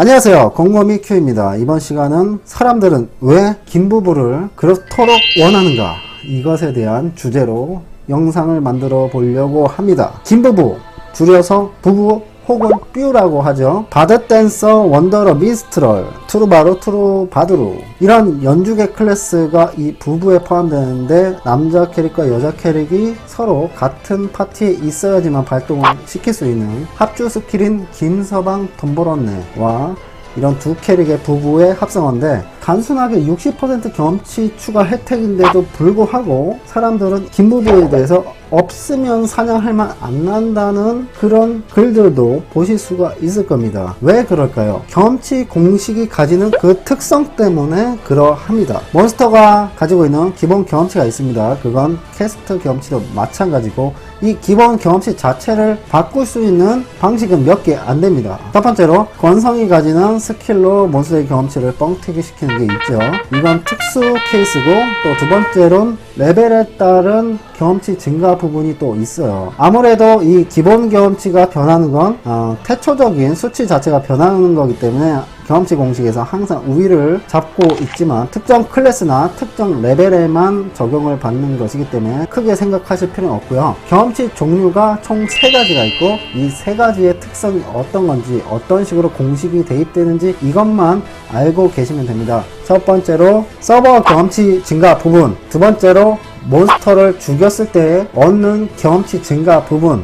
안녕하세요, 곰곰이 큐입니다. 이번 시간은 사람들은 왜 김부부를 그렇도록 원하는가, 이것에 대한 주제로 영상을 만들어 보려고 합니다. 김부부, 줄여서 부부 혹은 뷰라고 하죠. 바드댄서, 원더러, 미스트럴, 투루바루, 투루바두루, 이런 연주계 클래스가 이 부부에 포함되는데, 남자 캐릭과 여자 캐릭이 서로 같은 파티에 있어야지만 발동을 시킬 수 있는 합주 스킬인 김서방 돈벌었네와 이런 두 캐릭의 부부의 합성어인데, 단순하게 60% 경험치 추가 혜택인데도 불구하고 사람들은 김부부에 대해서 없으면 사냥할 만 안 난다는 그런 글들도 보실 수가 있을 겁니다. 왜 그럴까요? 경험치 공식이 가지는 그 특성 때문에 그러합니다. 몬스터가 가지고 있는 기본 경험치가 있습니다. 그건 캐스트 경험치도 마찬가지고, 이 기본 경험치 자체를 바꿀 수 있는 방식은 몇 개 안 됩니다. 첫 번째로 권성이 가지는 스킬로 몬스터의 경험치를 뻥튀기 시키는 게 있죠. 이건 특수 케이스고, 또 두 번째로는 레벨에 따른 경험치 증가 부분이 또 있어요. 아무래도 이 기본 경험치가 변하는 건 태초적인 수치 자체가 변하는 거기 때문에 경험치 공식에서 항상 우위를 잡고 있지만, 특정 클래스나 특정 레벨에만 적용을 받는 것이기 때문에 크게 생각하실 필요는 없고요. 경험치 종류가 총 3가지가 있고, 이 3가지의 특성이 어떤 건지, 어떤 식으로 공식이 대입되는지 이것만 알고 계시면 됩니다. 첫 번째로 서버 경험치 증가 부분, 두 번째로 몬스터를 죽였을 때 얻는 경험치 증가 부분,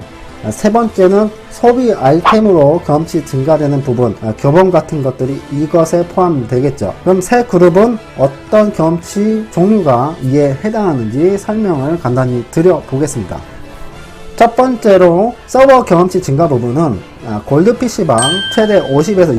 세 번째는 소비 아이템으로 경험치 증가되는 부분, 교본 같은 것들이 이것에 포함되겠죠. 그럼 세 그룹은 어떤 경험치 종류가 이에 해당하는지 설명을 간단히 드려보겠습니다. 첫 번째로 서버 경험치 증가 부분은 골드 PC방 최대 50에서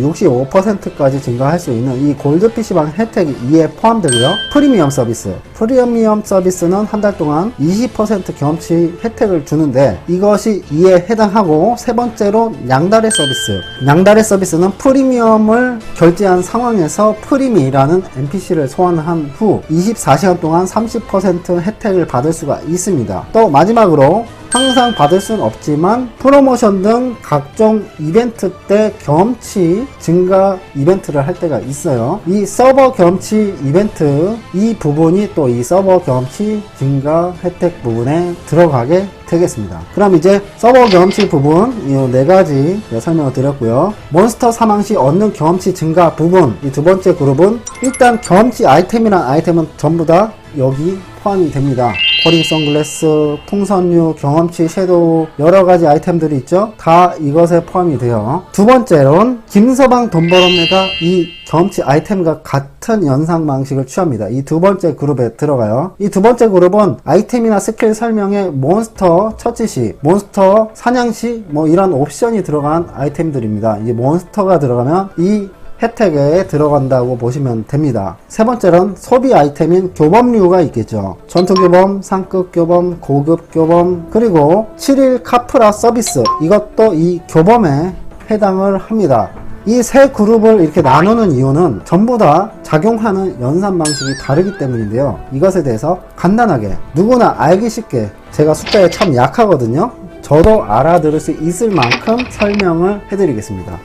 65%까지 증가할 수 있는 이 골드 PC방 혜택이 이에 포함되고요. 프리미엄 서비스, 프리미엄 서비스는 한 달 동안 20% 경험치 혜택을 주는데, 이것이 이에 해당하고, 세 번째로 양다래 서비스, 양다래 서비스는 프리미엄을 결제한 상황에서 프리미라는 NPC를 소환한 후 24시간 동안 30% 혜택을 받을 수가 있습니다. 또 마지막으로, 항상 받을 수는 없지만 프로모션 등 각종 이벤트 때 경험치 증가 이벤트를 할 때가 있어요. 이 서버 경험치 이벤트, 이 부분이 또 이 서버 경험치 증가 혜택 부분에 들어가게 되겠습니다. 그럼 이제 서버 경험치 부분, 이 4가지 설명을 드렸고요. 몬스터 사망 시 얻는 경험치 증가 부분, 이 두 번째 그룹은 일단 경험치 아이템이란 아이템은 전부 다 여기 포함이 됩니다. 코링 선글라스, 풍선류, 경험치, 섀도우, 여러가지 아이템들이 있죠. 다 이것에 포함이 돼요. 두 번째로는 김서방 돈벌었네가 이 경험치 아이템과 같은 연상 방식을 취합니다. 이 두 번째 그룹에 들어가요. 이 두 번째 그룹은 아이템이나 스킬 설명에 몬스터 처치 시, 몬스터 사냥 시 이런 옵션이 들어간 아이템들입니다. 이제 몬스터가 들어가면 이 혜택에 들어간다고 보시면 됩니다. 세 번째는 소비 아이템인 교범류가 있겠죠. 전투 교범, 상급 교범, 고급 교범, 그리고 7일 카프라 서비스, 이것도 이 교범에 해당을 합니다. 이 세 그룹을 이렇게 나누는 이유는 전부 다 작용하는 연산 방식이 다르기 때문인데요. 이것에 대해서 간단하게 누구나 알기 쉽게, 제가 숫자에 참 약하거든요. 저도 알아들을 수 있을 만큼 설명을 해드리겠습니다.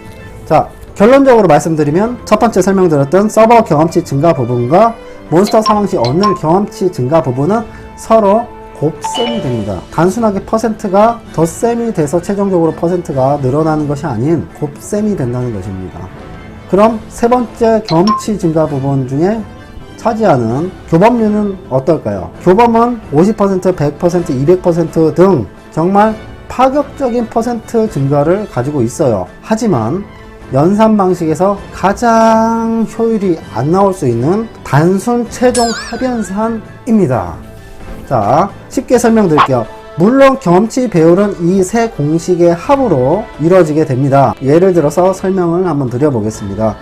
자, 결론적으로 말씀드리면, 첫 번째 설명드렸던 서버 경험치 증가 부분과 몬스터 사망 시 얻는 경험치 증가 부분은 서로 곱셈이 됩니다. 단순하게 퍼센트가 덧셈이 돼서 최종적으로 퍼센트가 늘어나는 것이 아닌 곱셈이 된다는 것입니다. 그럼 세 번째 경험치 증가 부분 중에 차지하는 교범류는 어떨까요? 교범은 50%, 100%, 200% 등 정말 파격적인 퍼센트 증가를 가지고 있어요. 하지만 연산 방식에서 가장 효율이 안 나올 수 있는 단순 최종 합연산입니다. 자, 쉽게 설명드릴게요. 물론 경험치 배율은 이 세 공식의 합으로 이루어지게 됩니다. 예를 들어서 설명을 한번 드려보겠습니다.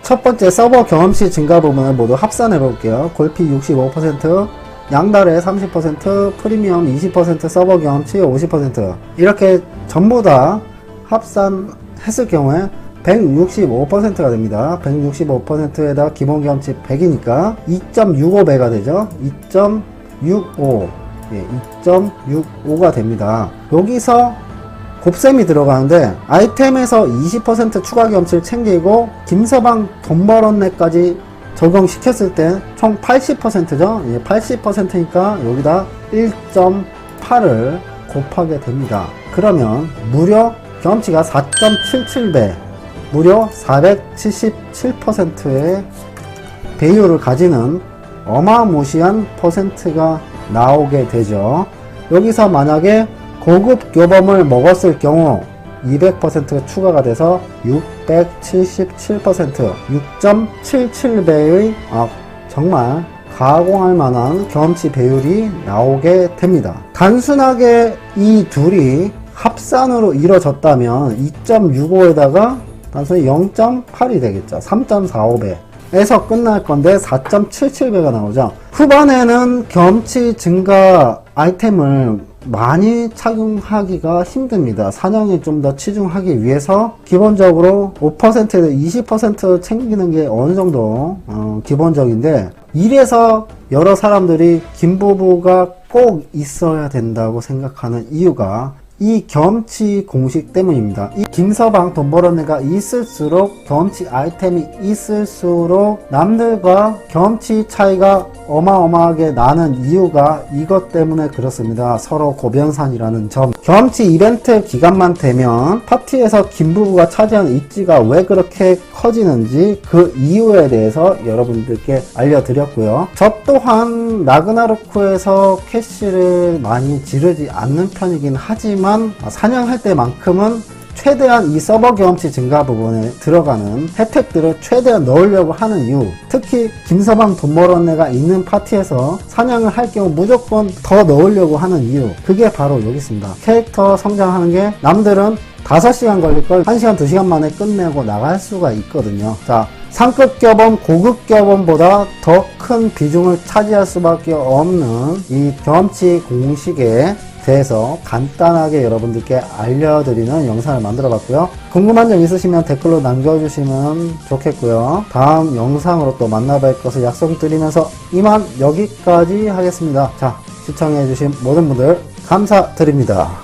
첫 번째 서버 경험치 증가 부분을 모두 합산해 볼게요. 골피 65%, 양다래 30%, 프리미엄 20%, 서버 경험치 50%, 이렇게 전부 다 합산했을 경우에 165%가 됩니다. 165%에다 기본 경험치 100이니까 2.65배가 되죠. 2.65, 2.65가 됩니다. 여기서 곱셈이 들어가는데 아이템에서 20% 추가 경험치를 챙기고 김서방 돈 벌었네까지 적용시켰을 때 총 80%죠. 80%니까 여기다 1.8을 곱하게 됩니다. 그러면 무려 경험치가 4.77배, 무려 477%의 배율을 가지는 어마무시한 퍼센트가 나오게 되죠. 여기서 만약에 고급 교범을 먹었을 경우 200%가 추가가 돼서 677%, 6.77배의 정말 가공할 만한 경험치 배율이 나오게 됩니다. 단순하게 이 둘이 합산으로 이루어졌다면 2.65에다가 단순히 0.8이 되겠죠. 3.45배 에서 끝날 건데 4.77배가 나오죠. 후반에는 경험치 증가 아이템을 많이 착용하기가 힘듭니다. 사냥에 좀 더 치중하기 위해서 기본적으로 5%에서 20% 챙기는 게 어느 정도 기본적인데, 이래서 여러 사람들이 김부부가 꼭 있어야 된다고 생각하는 이유가 이 경험치 공식 때문입니다. 이 김서방 돈 벌어내가 있을수록, 경험치 아이템이 있을수록 남들과 경험치 차이가 어마어마하게 나는 이유가 이것 때문에 그렇습니다. 서로 고변산이라는 점. 경험치 이벤트 기간만 되면 파티에서 김부부가 차지하는 입지가 왜 그렇게 커지는지 그 이유에 대해서 여러분들께 알려드렸고요. 저 또한 라그나로크에서 캐시를 많이 지르지 않는 편이긴 하지만 사냥할 때만큼은 최대한 이 서버 경험치 증가 부분에 들어가는 혜택들을 최대한 넣으려고 하는 이유, 특히 김서방 돈 벌었네가 있는 파티에서 사냥을 할 경우 무조건 더 넣으려고 하는 이유, 그게 바로 여기 있습니다. 캐릭터 성장하는 게 남들은 5시간 걸릴 걸 1시간 2시간 만에 끝내고 나갈 수가 있거든요. 자, 상급 교범, 고급 교범보다 더 큰 비중을 차지할 수밖에 없는 이 경험치 공식에 대해서 간단하게 여러분들께 알려드리는 영상을 만들어 봤고요. 궁금한 점 있으시면 댓글로 남겨주시면 좋겠고요. 다음 영상으로 또 만나뵐 것을 약속드리면서 이만 여기까지 하겠습니다. 자, 시청해주신 모든 분들 감사드립니다.